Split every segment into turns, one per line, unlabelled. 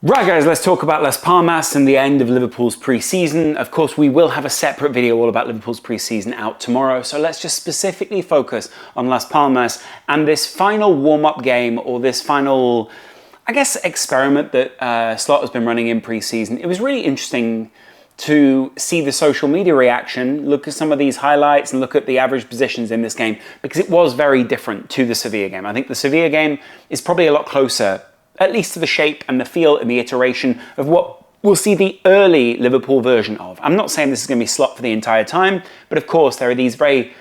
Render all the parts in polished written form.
Right guys, let's talk about Las Palmas and the end of Liverpool's pre-season. Of course, we will have a separate video all about Liverpool's pre-season out tomorrow, so let's just specifically focus on Las Palmas and this final warm-up game, or this final, I guess, experiment that Slot has been running in pre-season. It was really interesting to see the social media reaction, look at some of these highlights and look at the average positions in this game, because it was very different to the Sevilla game. I think the Sevilla game is probably a lot closer, at least to the shape and the feel and the iteration of what we'll see the early Liverpool version of. I'm not saying this is going to be Slot for the entire time, but of course there are these very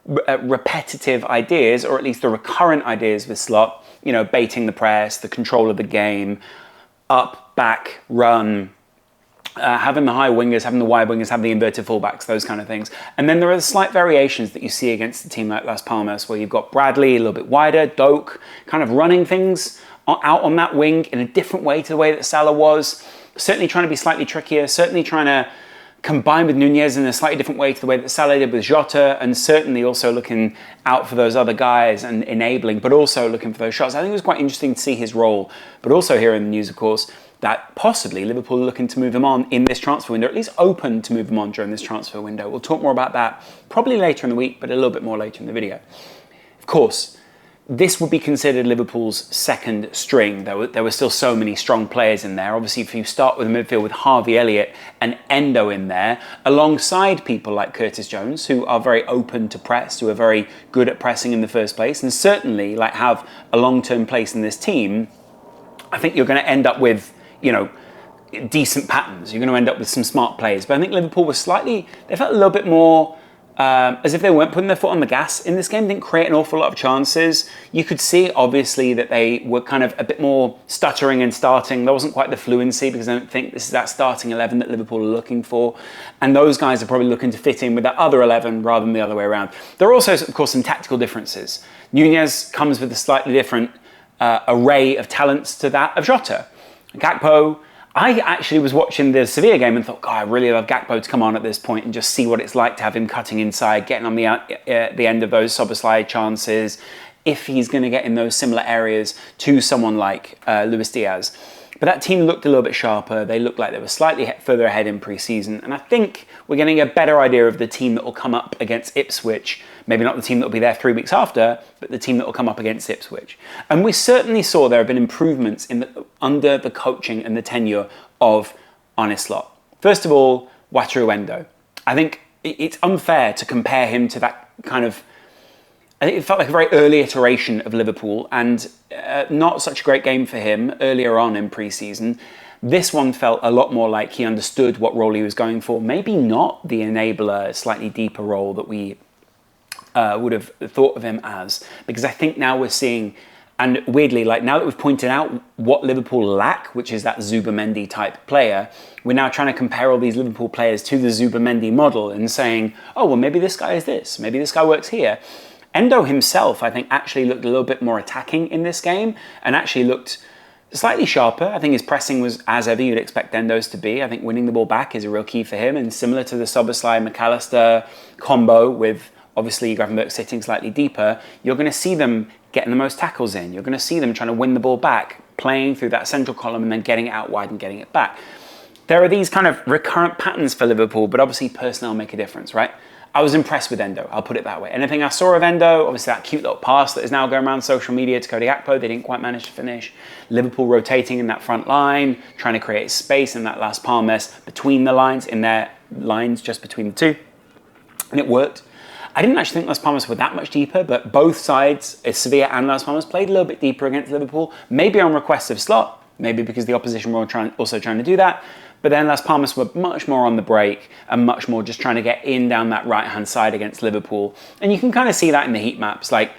repetitive ideas, or at least the recurrent ideas with Slot, you know, baiting the press, the control of the game, up, back, run, having the high wingers, having the wide wingers, having the inverted fullbacks, those kind of things. And then there are the slight variations that you see against a team like Las Palmas, where you've got Bradley a little bit wider, Doak kind of running things out on that wing in a different way to the way that Salah was, certainly trying to be slightly trickier, certainly trying to combine with Nunez in a slightly different way to the way that Salah did with Jota, and certainly also looking out for those other guys and enabling, but also looking for those shots. I think it was quite interesting to see his role, but also here in the news, of course, that possibly Liverpool are looking to move him on in this transfer window, or at least open to move him on during this transfer window. We'll talk more about that probably later in the week, but a little bit more later in the video. Of course, this would be considered Liverpool's second string. There were still so many strong players in there. Obviously, if you start with a midfield with Harvey Elliott and Endo in there, alongside people like Curtis Jones, who are very open to press, who are very good at pressing in the first place, and certainly like have a long-term place in this team, I think you're going to end up with, you know, decent patterns. You're going to end up with some smart players. But I think Liverpool was they felt a little bit more as if they weren't putting their foot on the gas in this game. Didn't create an awful lot of chances. You could see, obviously, that they were kind of a bit more stuttering and starting. There wasn't quite the fluency, because I don't think this is that starting 11 that Liverpool are looking for. And those guys are probably looking to fit in with that other 11 rather than the other way around. There are also, of course, some tactical differences. Nunez comes with a slightly different array of talents to that of Jota. Gakpo, I actually was watching the Sevilla game and thought, God, I really love Gakpo to come on at this point and just see what it's like to have him cutting inside, getting on the end of those Soboslai chances, if he's going to get in those similar areas to someone like Luis Diaz. But that team looked a little bit sharper. They looked like they were slightly further ahead in pre-season. And I think we're getting a better idea of the team that will come up against Ipswich. Maybe not the team that will be there 3 weeks after, but the team that will come up against Ipswich. And we certainly saw there have been improvements under the coaching and the tenure of Arne Slot. First of all, Wataru Endo. I think it's unfair to compare him to that kind of, I think it felt like a very early iteration of Liverpool, and not such a great game for him earlier on in pre-season. This one felt a lot more like he understood what role he was going for. Maybe not the enabler, slightly deeper role that we would have thought of him as. Because I think now we're seeing, and weirdly, like now that we've pointed out what Liverpool lack, which is that Zubimendi type player, we're now trying to compare all these Liverpool players to the Zubimendi model and saying, oh, well, maybe this guy is this, maybe this guy works here. Endo himself, I think, actually looked a little bit more attacking in this game and actually looked slightly sharper. I think his pressing was as ever you'd expect Endo's to be. I think winning the ball back is a real key for him, and similar to the Soboslai-McAllister combo with obviously Gravenberch sitting slightly deeper, you're going to see them getting the most tackles in. You're going to see them trying to win the ball back, playing through that central column and then getting it out wide and getting it back. There are these kind of recurrent patterns for Liverpool, but obviously personnel make a difference, right? I was impressed with Endo, I'll put it that way. Anything I saw of Endo, obviously that cute little pass that is now going around social media to Cody Gakpo, they didn't quite manage to finish. Liverpool rotating in that front line, trying to create space in that Las Palmas between the lines, in their lines just between the two. And it worked. I didn't actually think Las Palmas were that much deeper, but both sides, Sevilla and Las Palmas, played a little bit deeper against Liverpool, maybe on request of Slot, maybe because the opposition were also trying to do that. But then Las Palmas were much more on the break and much more just trying to get in down that right-hand side against Liverpool. And you can kind of see that in the heat maps. Like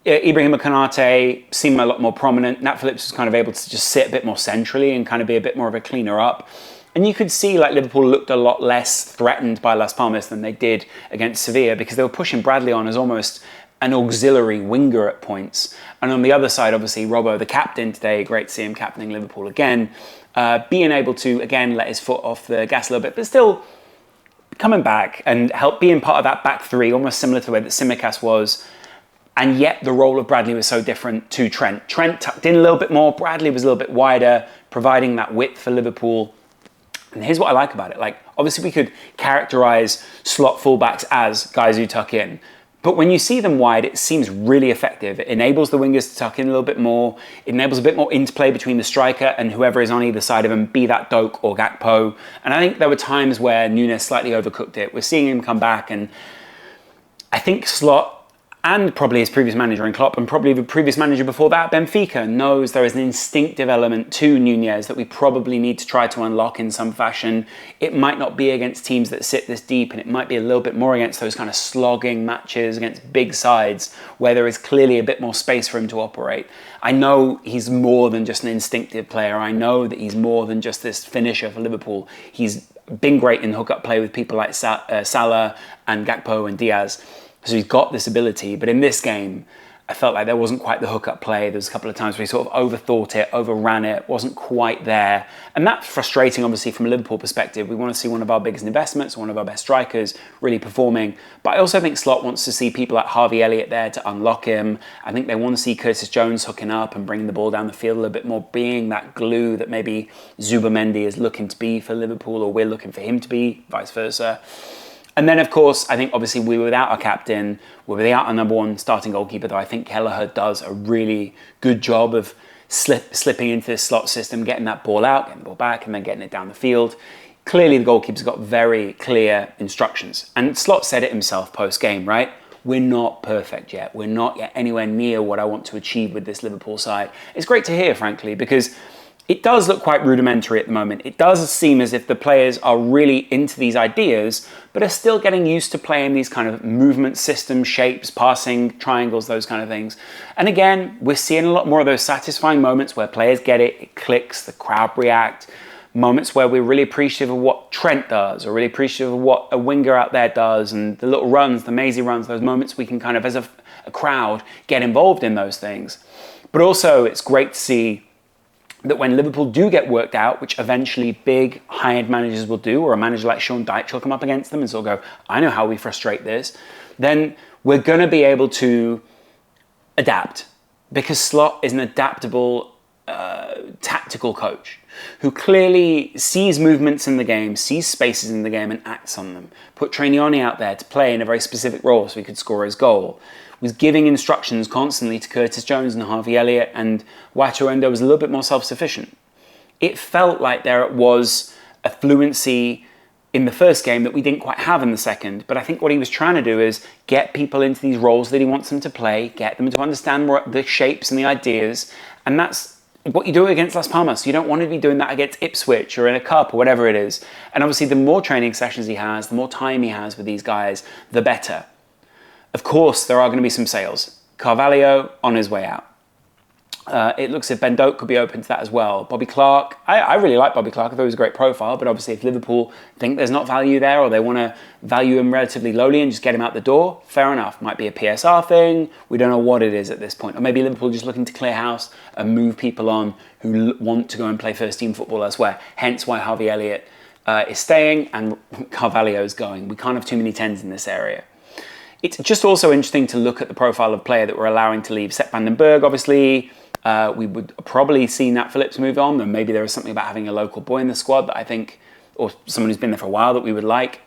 Ibrahim Konate seemed a lot more prominent. Nat Phillips was kind of able to just sit a bit more centrally and kind of be a bit more of a cleaner up. And you could see like Liverpool looked a lot less threatened by Las Palmas than they did against Sevilla, because they were pushing Bradley on as almost an auxiliary winger at points. And on the other side, obviously, Robbo, the captain today, great to see him captaining Liverpool again, being able to, again, let his foot off the gas a little bit, but still coming back and being part of that back three, almost similar to the way that Tsimikas was, And yet the role of Bradley was so different to Trent. Trent tucked in a little bit more, Bradley was a little bit wider, providing that width for Liverpool. And here's what I like about it. Like, obviously we could characterize slot fullbacks as guys who tuck in. But when you see them wide, it seems really effective. It enables the wingers to tuck in a little bit more. It enables a bit more interplay between the striker and whoever is on either side of him, be that Doak or Gakpo. And I think there were times where Núñez slightly overcooked it. We're seeing him come back, and I think Slot, and probably his previous manager in Klopp, and probably the previous manager before that, Benfica, knows there is an instinctive element to Núñez that we probably need to try to unlock in some fashion. It might not be against teams that sit this deep, and it might be a little bit more against those kind of slogging matches against big sides where there is clearly a bit more space for him to operate. I know he's more than just an instinctive player. I know that he's more than just this finisher for Liverpool. He's been great in hook-up play with people like Salah and Gakpo and Diaz. So he's got this ability, but in this game, I felt like there wasn't quite the hookup play. There was a couple of times where he sort of overthought it, overran it, wasn't quite there. And that's frustrating, obviously, from a Liverpool perspective. We want to see one of our biggest investments, one of our best strikers really performing. But I also think Slot wants to see people like Harvey Elliott there to unlock him. I think they want to see Curtis Jones hooking up and bringing the ball down the field a little bit more, being that glue that maybe Zubimendi is looking to be for Liverpool, or we're looking for him to be, vice versa. And then, of course, I think obviously we were without our captain, we're without our number one starting goalkeeper, though I think Kelleher does a really good job of slipping into this Slot system, getting that ball out, getting the ball back, and then getting it down the field. Clearly, the goalkeeper's got very clear instructions. And Slot said it himself post-game, right? We're not perfect yet. We're not yet anywhere near what I want to achieve with this Liverpool side. It's great to hear, frankly, because it does look quite rudimentary at the moment. It does seem as if the players are really into these ideas, but are still getting used to playing these kind of movement systems, shapes, passing, triangles, those kind of things. And again, we're seeing a lot more of those satisfying moments where players get it, it clicks, the crowd react, moments where we're really appreciative of what Trent does, or really appreciative of what a winger out there does, and the little runs, the mazy runs, those moments we can kind of, as a crowd, get involved in those things. But also, it's great to see that when Liverpool do get worked out, which eventually big high-end managers will do, or a manager like Sean Dyche will come up against them and sort of go, I know how we frustrate this, then we're going to be able to adapt, because Slot is an adaptable, tactical coach who clearly sees movements in the game, sees spaces in the game, and acts on them. Put Trainioni out there to play in a very specific role so he could score his goal. Was giving instructions constantly to Curtis Jones and Harvey Elliott, and Watuendo was a little bit more self-sufficient. It felt like there was a fluency in the first game that we didn't quite have in the second, but I think what he was trying to do is get people into these roles that he wants them to play, get them to understand more the shapes and the ideas, and that's what you do against Las Palmas. You don't want to be doing that against Ipswich or in a cup or whatever it is. And obviously the more training sessions he has, the more time he has with these guys, the better. Of course, there are going to be some sales. Carvalho on his way out. It looks as if Ben Doak could be open to that as well. Bobby Clark, I really like Bobby Clark. I thought he was a great profile, but obviously if Liverpool think there's not value there, or they want to value him relatively lowly and just get him out the door, fair enough. Might be a PSR thing. We don't know what it is at this point. Or maybe Liverpool just looking to clear house and move people on who want to go and play first team football elsewhere. Hence why Harvey Elliott is staying and Carvalho is going. We can't have too many 10s in this area. It's just also interesting to look at the profile of player that we're allowing to leave. Sepp van den Berg, obviously, we would probably see Nat Phillips move on, and maybe there is something about having a local boy in the squad that I think, or someone who's been there for a while, that we would like.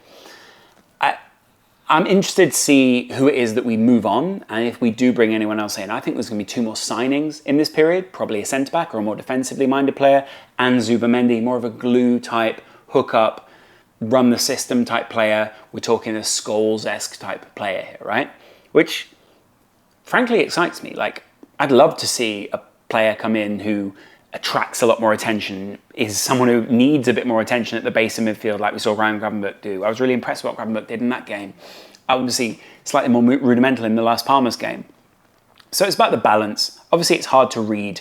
I'm interested to see who it is that we move on, and if we do bring anyone else in. I think there's going to be 2 more signings in this period, probably a centre-back or a more defensively minded player, and Zubimendi, more of a glue type, hook up, run the system type player. We're talking a Scholes-esque type player here, right? Which, frankly, excites me. Like, I'd love to see a player come in who attracts a lot more attention, is someone who needs a bit more attention at the base of midfield, like we saw Ryan Gravenberch do. I was really impressed with what Gravenberch did in that game. Obviously, slightly more rudimental in the Las Palmas game. So it's about the balance. Obviously, it's hard to read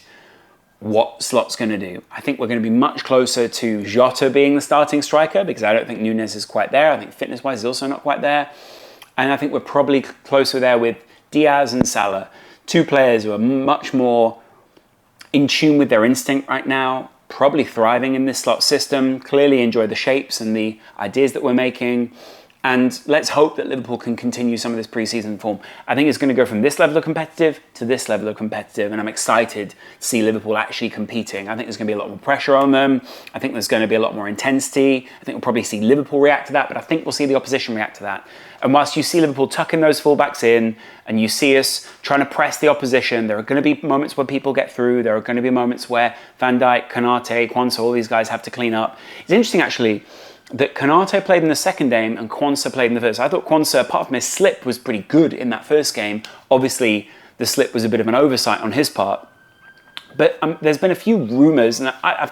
what Slot's going to do. I think we're going to be much closer to Jota being the starting striker, because I don't think Núñez is quite there. I think fitness-wise he's also not quite there. And I think we're probably closer there with Diaz and Salah, 2 players who are much more in tune with their instinct right now, probably thriving in this Slot system, clearly enjoy the shapes and the ideas that we're making, And let's hope that Liverpool can continue some of this pre-season form. I think it's going to go from this level of competitive to this level of competitive, and I'm excited to see Liverpool actually competing. I think there's going to be a lot more pressure on them. I think there's going to be a lot more intensity. I think we'll probably see Liverpool react to that, but I think we'll see the opposition react to that. And whilst you see Liverpool tucking those fullbacks in, and you see us trying to press the opposition, there are going to be moments where people get through. There are going to be moments where Van Dijk, Konate, Quansah, all these guys have to clean up. It's interesting, actually, that Konate played in the second game and Quansah played in the first. I thought Quansah, apart from his slip, was pretty good in that first game. Obviously, the slip was a bit of an oversight on his part. But there's been a few rumours, and I've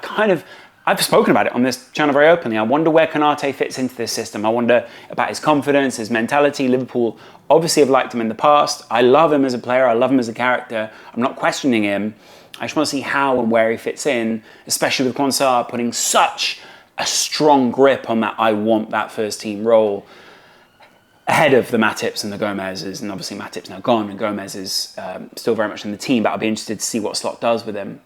spoken about it on this channel very openly. I wonder where Konate fits into this system. I wonder about his confidence, his mentality. Liverpool obviously have liked him in the past. I love him as a player. I love him as a character. I'm not questioning him. I just want to see how and where he fits in, especially with Quansah putting such a strong grip on that I want that first team role ahead of the Matips and the Gomez's. And obviously Matip's now gone and Gomez is still very much in the team, but I'll be interested to see what Slot does with him,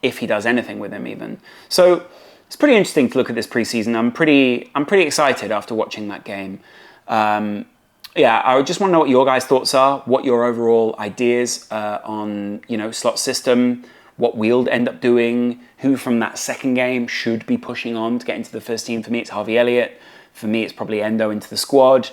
if he does anything with him even. So it's pretty interesting to look at this preseason. I'm pretty excited after watching that game. Yeah, I just want to know what your guys' thoughts are, what your overall ideas on, Slot's system, what we'll end up doing, who from that second game should be pushing on to get into the first team. For me, it's Harvey Elliott. For me, it's probably Endo into the squad.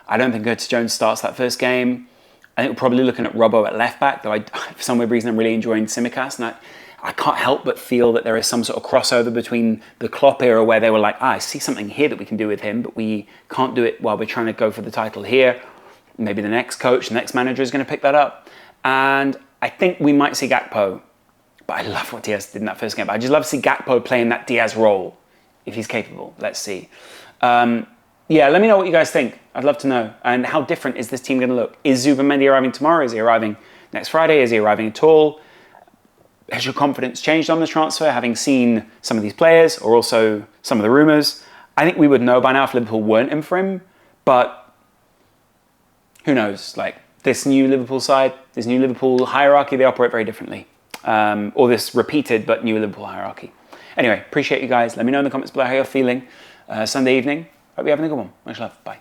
I don't think Curtis Jones starts that first game. I think we're probably looking at Robbo at left back, though for some weird reason I'm really enjoying Tsimikas, and I can't help but feel that there is some sort of crossover between the Klopp era where they were like, I see something here that we can do with him, but we can't do it while we're trying to go for the title here. Maybe the next coach, the next manager is going to pick that up. And I think we might see Gakpo. But I love what Diaz did in that first game. But I just love to see Gakpo playing that Diaz role, if he's capable. Let's see. Yeah, let me know what you guys think. I'd love to know. And how different is this team going to look? Is Zubimendi arriving tomorrow? Is he arriving next Friday? Is he arriving at all? Has your confidence changed on the transfer, having seen some of these players or also some of the rumours? I think we would know by now if Liverpool weren't in for him. But who knows? Like, this new Liverpool side, this new Liverpool hierarchy, they operate very differently. Or this repeated but new Liverpool hierarchy. Anyway, appreciate you guys. Let me know in the comments below how you're feeling Sunday evening. Hope you're having a good one. Much love. Bye.